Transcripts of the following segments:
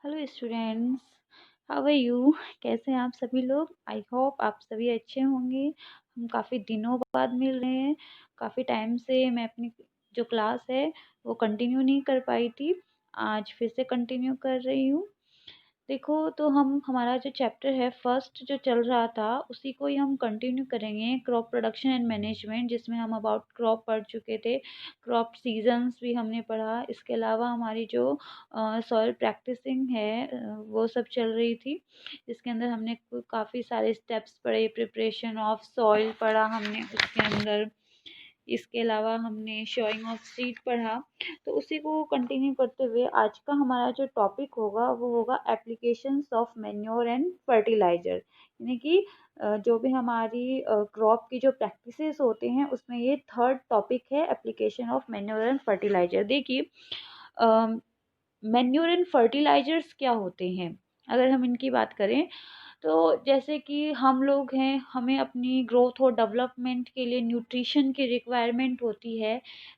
Hello students, how are you. कैसे हैं आप सभी लोग। आई होप आप सभी अच्छे होंगे। हम काफ़ी दिनों बाद मिल रहे हैं। काफ़ी टाइम से मैं अपनी जो क्लास है वो कंटिन्यू नहीं कर पाई थी। आज फिर से कंटिन्यू कर रही हूँ। देखो तो हम हमारा जो चैप्टर है फर्स्ट जो चल रहा था उसी को ही हम कंटिन्यू करेंगे, क्रॉप प्रोडक्शन एंड मैनेजमेंट, जिसमें हम अबाउट क्रॉप पढ़ चुके थे। क्रॉप सीजन्स भी हमने पढ़ा। इसके अलावा हमारी जो सॉइल प्रैक्टिसिंग है वो सब चल रही थी। इसके अंदर हमने काफ़ी सारे स्टेप्स पढ़े। प्रिपरेशन ऑफ सॉइल पढ़ा हमने उसके अंदर। इसके अलावा हमने शोइंग ऑफ सीड पढ़ा। तो उसी को कंटिन्यू करते हुए आज का हमारा जो टॉपिक होगा वो होगा applications of manure and fertiliser, यानी कि जो भी हमारी क्रॉप की जो प्रैक्टिसेस होते हैं उसमें ये थर्ड टॉपिक है, application of manure and fertiliser. देखिए मैन्योर एंड फर्टिलाइजर्स क्या होते हैं, अगर हम इनकी बात करें तो जैसे कि हम लोग हैं, हमें अपनी ग्रोथ और डेवलपमेंट के लिए न्यूट्रिशन की रिक्वायरमेंट होती है।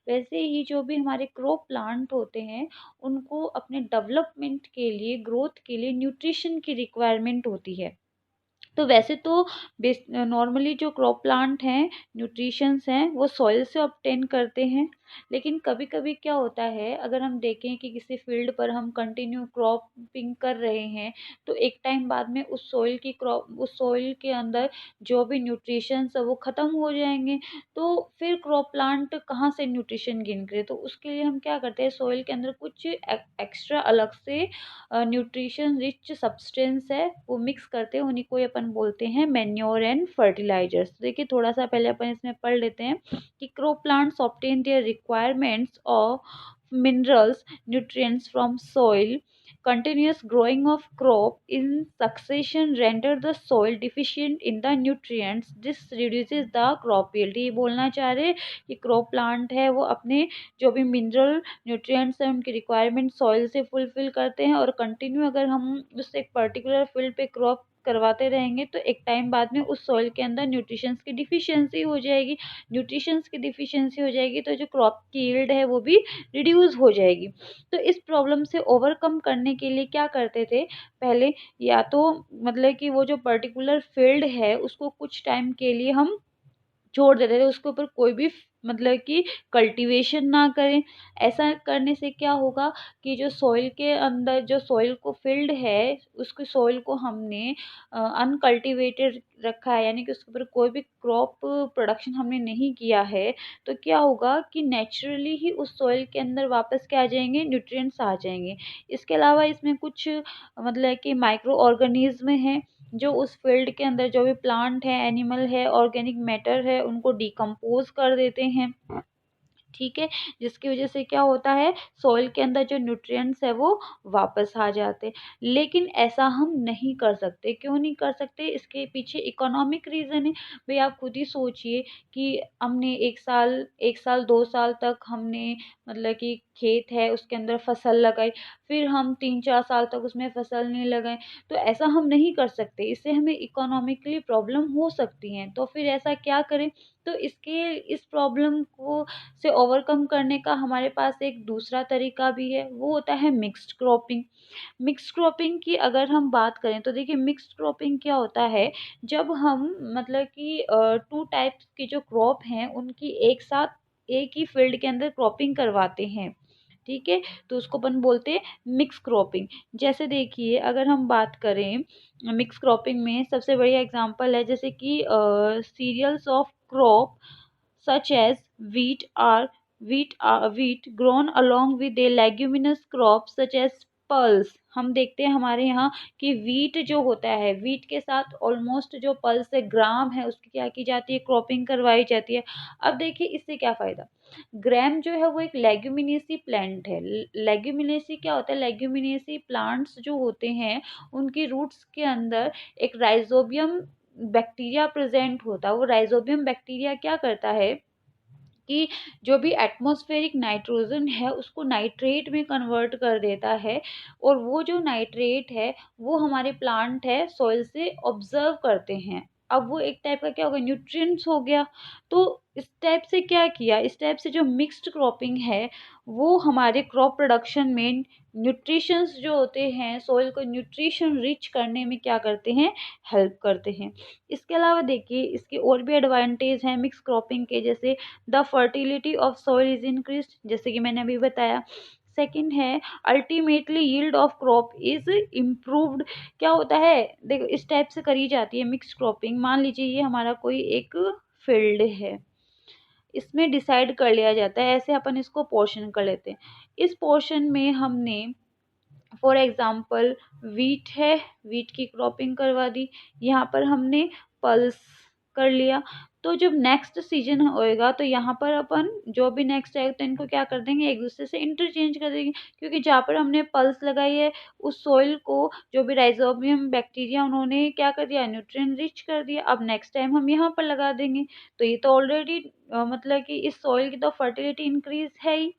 वैसे ही जो भी हमारे क्रॉप प्लांट होते हैं उनको अपने डेवलपमेंट के लिए, ग्रोथ के लिए न्यूट्रिशन की रिक्वायरमेंट होती है। तो वैसे तो नॉर्मली जो क्रॉप प्लांट हैं, न्यूट्रिशंस हैं, वो सॉइल से ऑब्टेन करते हैं। लेकिन कभी कभी क्या होता है, अगर हम देखें कि किसी फील्ड पर हम कंटिन्यू क्रॉपिंग कर रहे हैं तो एक टाइम बाद में उस सॉइल के अंदर जो भी न्यूट्रिशंस है वो ख़त्म हो जाएंगे। तो फिर क्रॉप प्लांट कहाँ से न्यूट्रिशन गेन करे, तो उसके लिए हम क्या करते हैं, सॉइल के अंदर कुछ एक्स्ट्रा अलग से न्यूट्रिशन रिच सब्सटेंस है वो मिक्स करते हैं। उन्हीं को ही अपन बोलते हैं मैन्योर एंड फर्टिलाइजर्स। देखिए थोड़ा सा पहले अपन इसमें पढ़ लेते हैं कि crop plants obtain their requirements of minerals nutrients from soil. Continuous growing of crop in succession render the soil deficient in the nutrients. This reduces the crop yield. ये बोलना चाह रहे कि क्रॉप प्लांट है वो अपने जो भी मिनरल न्यूट्रिएंट्स हैं उनकी रिक्वायरमेंट सॉइल से फुलफिल करते हैं, और कंटिन्यू अगर हम उस एक पर्टिकुलर फील्ड पे क्रॉप करवाते रहेंगे तो एक टाइम बाद में उस सॉइल के अंदर न्यूट्रिशंस की डिफिशियंसी हो जाएगी। न्यूट्रिशंस की डिफिशियंसी हो जाएगी तो जो क्रॉप की यील्ड है वो भी रिड्यूस हो जाएगी। तो इस प्रॉब्लम से ओवरकम करने के लिए क्या करते थे पहले, या तो मतलब कि वो जो पर्टिकुलर फील्ड है उसको कुछ टाइम के लिए हम छोड़ देते थे, उसके ऊपर कोई भी मतलब कि कल्टीवेशन ना करें। ऐसा करने से क्या होगा कि जो सॉइल के अंदर जो सॉइल को फिल्ड है उसके सॉइल को हमने अनकल्टिवेटेड रखा है, यानी कि उसके ऊपर कोई भी क्रॉप प्रोडक्शन हमने नहीं किया है। तो क्या होगा कि नेचुरली ही उस सॉइल के अंदर वापस क्या आ जाएंगे, न्यूट्रिएंट्स आ जाएंगे। इसके अलावा इसमें कुछ मतलब कि माइक्रो ऑर्गेनिज्म हैं जो उस फील्ड के अंदर जो भी प्लांट है, एनिमल है, ऑर्गेनिक मैटर है, उनको डिकम्पोज कर देते हैं। ठीक है, जिसकी वजह से क्या होता है, सॉइल के अंदर जो न्यूट्रिएंट्स है वो वापस आ जाते हैं। लेकिन ऐसा हम नहीं कर सकते। क्यों नहीं कर सकते, इसके पीछे इकोनॉमिक रीज़न है। भाई आप खुद ही सोचिए कि हमने एक साल 2 साल तक हमने मतलब कि खेत है उसके अंदर फसल लगाई, फिर हम 3 4 साल तक उसमें फसल नहीं लगाए। तो ऐसा हम नहीं कर सकते, इससे हमें इकोनॉमिकली प्रॉब्लम हो सकती हैं। तो फिर ऐसा क्या करें, तो इस प्रॉब्लम को से ओवरकम करने का हमारे पास एक दूसरा तरीका भी है, वो होता है मिक्स्ड क्रॉपिंग। मिक्स्ड क्रॉपिंग की अगर हम बात करें तो देखिए मिक्स्ड क्रॉपिंग क्या होता है, जब हम मतलब कि टू टाइप्स की जो क्रॉप हैं उनकी एक साथ एक ही फील्ड के अंदर क्रॉपिंग करवाते हैं। ठीक है, तो उसको अपन बोलते हैं मिक्स क्रॉपिंग। जैसे देखिए अगर हम बात करें मिक्स क्रॉपिंग में सबसे बढ़िया एग्जांपल है जैसे कि cereals of crop such as wheat grown along with a leguminous crop such as pulse। हम देखते हैं हमारे यहाँ कि वीट जो होता है, वीट के साथ ऑलमोस्ट जो पल्स है, ग्राम है, उसकी क्या की जाती है, क्रॉपिंग करवाई जाती है। अब देखिए इससे क्या फ़ायदा, ग्राम जो है वो एक लेग्यूमिनेसी प्लांट है। लेग्यूमिनेसी क्या होता है, लेग्यूमिनेसी प्लांट्स जो होते हैं उनकी रूट्स के अंदर एक राइजोबियम बैक्टीरिया प्रेजेंट होता है। वो राइजोबियम बैक्टीरिया क्या करता है कि जो भी एटमॉस्फेरिक नाइट्रोजन है उसको नाइट्रेट में कन्वर्ट कर देता है, और वो जो नाइट्रेट है वो हमारे प्लांट है सॉइल से ऑब्जर्व करते हैं। अब वो एक टाइप का क्या होगा, न्यूट्रिएंट्स हो गया। तो इस टाइप से क्या किया, इस टाइप से जो मिक्स्ड क्रॉपिंग है वो हमारे क्रॉप प्रोडक्शन में न्यूट्रिशंस जो होते हैं, सॉइल को न्यूट्रिशन रिच करने में क्या करते हैं, हेल्प करते हैं। इसके अलावा देखिए इसके और भी एडवांटेज हैं मिक्स क्रॉपिंग के, जैसे the fertility of soil is increase, जैसे कि मैंने अभी बताया। सेकंड है ultimately yield of crop is improved. क्या होता है, देखो इस टाइप से करी जाती है मिक्स क्रॉपिंग। मान लीजिए ये हमारा कोई एक फील्ड है, इसमें डिसाइड कर लिया जाता है, ऐसे अपन इसको पोर्शन कर लेते हैं। इस पोर्शन में हमने फॉर एग्जाम्पल वीट है, वीट की क्रॉपिंग करवा दी, यहाँ पर हमने पल्स कर लिया। तो जब नेक्स्ट सीजन होएगा तो यहाँ पर अपन जो भी नेक्स्ट आएगा तो इनको क्या कर देंगे, एक दूसरे से इंटरचेंज कर देंगे, क्योंकि जहाँ पर हमने पल्स लगाई है उस सॉइल को जो भी राइजोबियम बैक्टीरिया उन्होंने क्या कर दिया, न्यूट्रिएंट रिच कर दिया। अब नेक्स्ट टाइम हम यहाँ पर लगा देंगे तो ये तो ऑलरेडी मतलब कि इस सॉइल की तो फर्टिलिटी इंक्रीज है ही।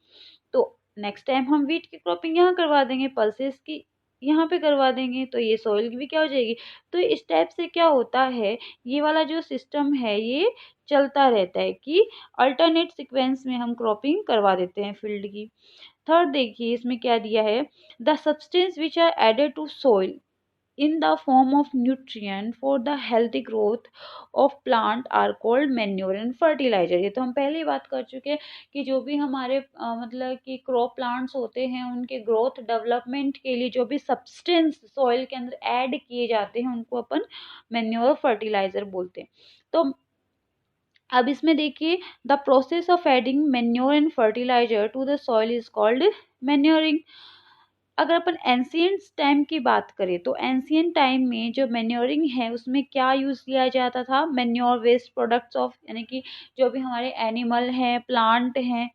तो नेक्स्ट टाइम हम वीट की क्रॉपिंग यहाँ करवा देंगे, पल्सेस की यहाँ पे करवा देंगे, तो ये सॉइल की भी क्या हो जाएगी। तो इस टाइप से क्या होता है, ये वाला जो सिस्टम है ये चलता रहता है कि अल्टरनेट सीक्वेंस में हम क्रॉपिंग करवा देते हैं फील्ड की। थर्ड देखिए इसमें क्या दिया है, the substance which are added to soil in the form of nutrient for the healthy growth of plant are called manure and fertilizer। ये तो हम पहले ही बात कर चुके हैं कि जो भी हमारे मतलब कि क्रॉप प्लांट्स होते हैं उनके ग्रोथ डेवलपमेंट के लिए जो भी सब्सटेंस सॉइल के अंदर ऐड किए जाते हैं उनको अपन मैन्योर फर्टिलाइजर बोलते हैं। तो अब इसमें देखिए the process of adding manure and fertiliser to the soil is called manuring. अगर अपन एंशियंट टाइम की बात करें तो एंशियंट टाइम में जो मैन्योरिंग है उसमें क्या यूज़ किया जाता था, मैन्योर वेस्ट प्रोडक्ट्स ऑफ, यानी कि जो भी हमारे एनिमल हैं, प्लांट हैं,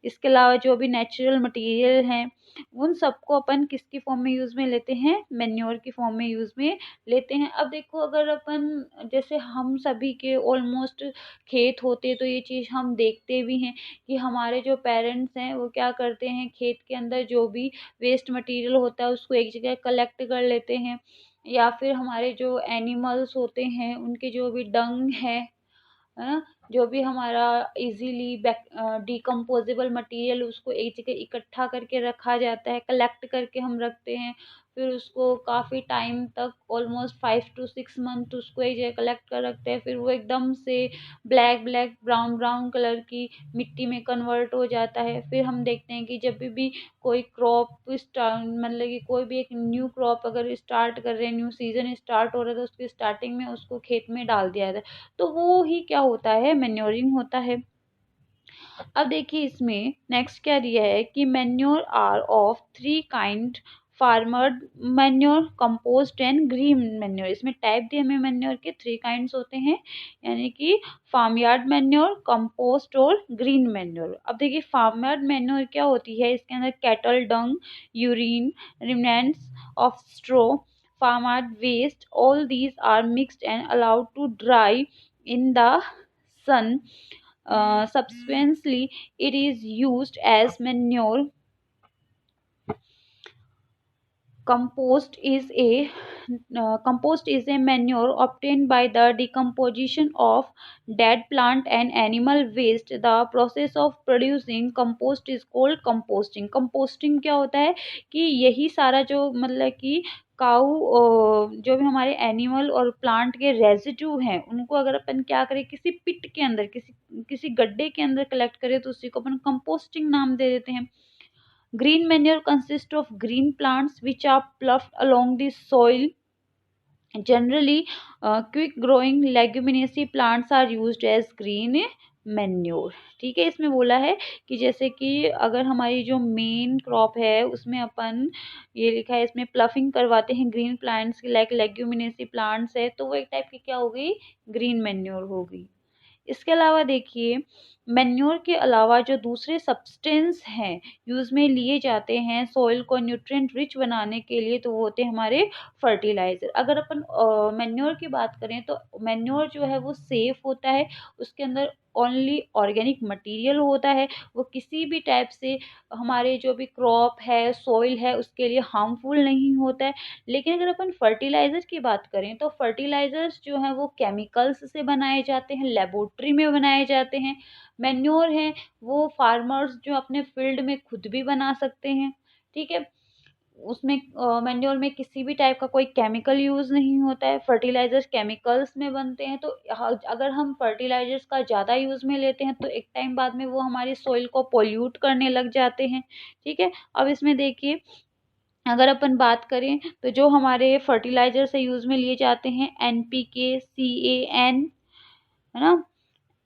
इसके अलावा जो भी नेचुरल मटेरियल हैं उन सबको अपन किसकी फॉर्म में यूज़ में लेते हैं, मैन्योर की फॉर्म में यूज़ में लेते हैं। अब देखो अगर अपन जैसे हम सभी के ऑलमोस्ट खेत होते तो ये चीज़ हम देखते भी हैं कि हमारे जो पेरेंट्स हैं वो क्या करते हैं, खेत के अंदर जो भी वेस्ट मटेरियल होता है उसको एक जगह कलेक्ट कर लेते हैं, या फिर हमारे जो एनिमल्स होते हैं उनके जो भी डंग है ना, जो भी हमारा इजीली डिकम्पोजेबल मटेरियल उसको एक जगह इकट्ठा करके रखा जाता है, कलेक्ट करके हम रखते हैं। फिर उसको काफ़ी टाइम तक ऑलमोस्ट 5 to 6 मंथ उसको एक जगह कलेक्ट कर रखते हैं, फिर वो एकदम से black black brown brown colour की मिट्टी में कन्वर्ट हो जाता है। फिर हम देखते हैं कि जब भी कोई क्रॉप स्टार्ट मतलब कि कोई भी एक न्यू क्रॉप अगर स्टार्ट कर रहे हैं, न्यू सीजन स्टार्ट हो रहा है तो उसकी स्टार्टिंग में उसको खेत में डाल दिया जाता है, तो वो ही क्या होता है, मैन्योरिंग होता है। अब देखिए इसमें नेक्स्ट क्या दिया है कि manure are of 3 kind, farmer manure, compost and green manure. इसमें टाइप दिए हमें मैन्योर के 3 काइंड्स होते हैं, यानी कि फार्म यार्ड मैन्योर, कंपोस्ट और ग्रीन मैन्योर। अब देखिए फार्म यार्ड मैन्योर क्या होती है, इसके अंदर cattle dung, urine, remnants of straw, farm yard waste, all these are mixed and allowed to dry in the sun. Subsequently, it is used as manure. Compost is a compost is a manure obtained by the decomposition of dead plant and animal waste. The process of producing compost is called composting. Composting क्या होता है कि यही सारा जो मतलब कि काऊ जो भी हमारे एनिमल और प्लांट के रेजिड्यू हैं उनको अगर अपन क्या करें, किसी पिट के अंदर, किसी किसी गड्ढे के अंदर कलेक्ट करें तो उसी को अपन कंपोस्टिंग नाम दे देते हैं। Green manure consists of green plants which are plucked along the soil. Generally, quick growing leguminaceous plants are used as green manure। ठीक है, इसमें बोला है कि जैसे कि अगर हमारी जो मेन क्रॉप है उसमें अपन ये लिखा है इसमें प्लफिंग करवाते हैं ग्रीन प्लांट्स की, लाइक लेग्यूमिनेसी प्लांट्स है तो वो एक टाइप की क्या हो गई, ग्रीन मैन्योर हो गई। इसके अलावा देखिए मैन्योर के अलावा जो दूसरे सब्सटेंस हैं यूज़ में लिए जाते हैं सॉइल को न्यूट्रिएंट रिच बनाने के लिए, तो वो होते हैं हमारे फर्टिलाइज़र। अगर अपन मैन्योर की बात करें तो मैन्योर जो है वो सेफ होता है, उसके अंदर ओनली ऑर्गेनिक मटेरियल होता है, वो किसी भी टाइप से हमारे जो भी क्रॉप है, सॉइल है, उसके लिए हार्मफुल नहीं होता है। लेकिन अगर अपन फर्टिलाइज़र की बात करें तो फर्टिलाइज़र्स जो हैं वो केमिकल्स से बनाए जाते हैं, लेबोरेटरी में बनाए जाते हैं। मैन्योर हैं वो फार्मर्स जो अपने फील्ड में खुद भी बना सकते हैं, ठीक है। उसमें मैन्योर में किसी भी टाइप का कोई केमिकल यूज़ नहीं होता है, फर्टिलाइज़र्स केमिकल्स में बनते हैं। तो अगर हम फर्टिलाइज़र्स का ज़्यादा यूज़ में लेते हैं तो एक टाइम बाद में वो हमारी सॉइल को पॉल्यूट करने लग जाते हैं, ठीक है। अब इसमें देखिए, अगर अपन बात करें तो जो हमारे फर्टिलाइज़र से यूज़ में लिए जाते हैं एनपीके, सीएएन, है ना?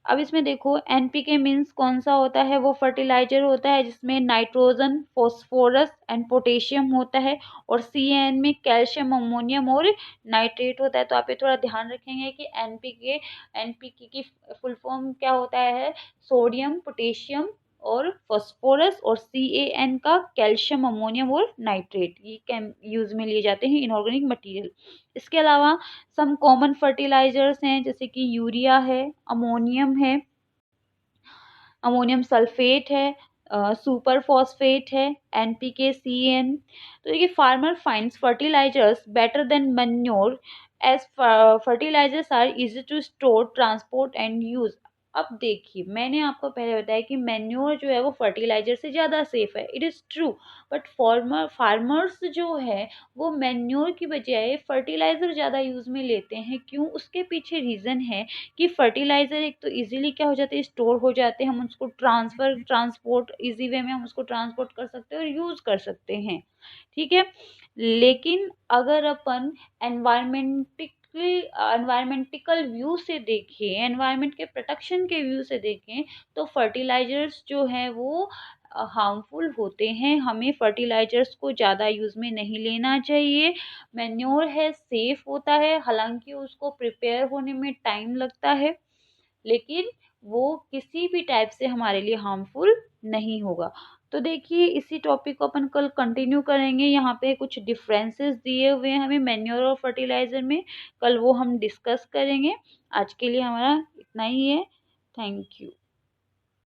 अब इसमें देखो, एनपीके मीन्स कौन सा होता है, वो फर्टिलाइजर होता है जिसमें नाइट्रोजन, फॉस्फोरस एंड पोटेशियम होता है। और सीएन में कैल्शियम, अमोनियम और नाइट्रेट होता है। तो आप ये थोड़ा ध्यान रखेंगे कि एनपीके की फुल फॉर्म क्या होता है, सोडियम, पोटेशियम और फॉस्फोरस, और सीएन का कैल्शियम, अमोनियम और नाइट्रेट, ये यूज में लिए जाते हैं इनऑर्गेनिक मटेरियल। इसके अलावा सम कॉमन फर्टिलाइजर्स हैं जैसे कि यूरिया है, अमोनियम है, अमोनियम सल्फेट है, सुपर फॉस्फेट है, एनपीके, सीएन। तो देखिए, farmer finds fertilisers better than manure as fertilisers are easy to store, transport and use. अब देखिए, मैंने आपको पहले बताया कि मैन्योर जो है वो फर्टिलाइजर से ज़्यादा सेफ है, it is true. But farmers जो है वो मैन्योर की बजाय फर्टिलाइजर ज़्यादा यूज़ में लेते हैं। क्यों? उसके पीछे रीज़न है कि फर्टिलाइज़र एक तो इजीली क्या हो जाते हैं, स्टोर हो जाते हैं, हम उसको ट्रांसपोर्ट इजी वे में हम उसको ट्रांसपोर्ट कर सकते हैं और यूज़ कर सकते हैं, ठीक है। लेकिन अगर अपन एनवायरमेंटिकल व्यू से देखें, एनवायरमेंट के प्रोटेक्शन के व्यू से देखें, तो फर्टिलाइजर्स जो हैं वो हार्मफुल होते हैं। हमें फर्टिलाइजर्स को ज़्यादा यूज़ में नहीं लेना चाहिए। मैन्योर है, सेफ होता है, हालांकि उसको प्रिपेयर होने में टाइम लगता है, लेकिन वो किसी भी टाइप से हमारे लिए हार्मफुल नहीं होगा। तो देखिए, इसी टॉपिक को अपन कल कंटिन्यू करेंगे। यहाँ पे कुछ डिफरेंसेस दिए हुए हैं हमें मैन्योर और फर्टिलाइजर में, कल वो हम डिस्कस करेंगे। आज के लिए हमारा इतना ही है। Thank you.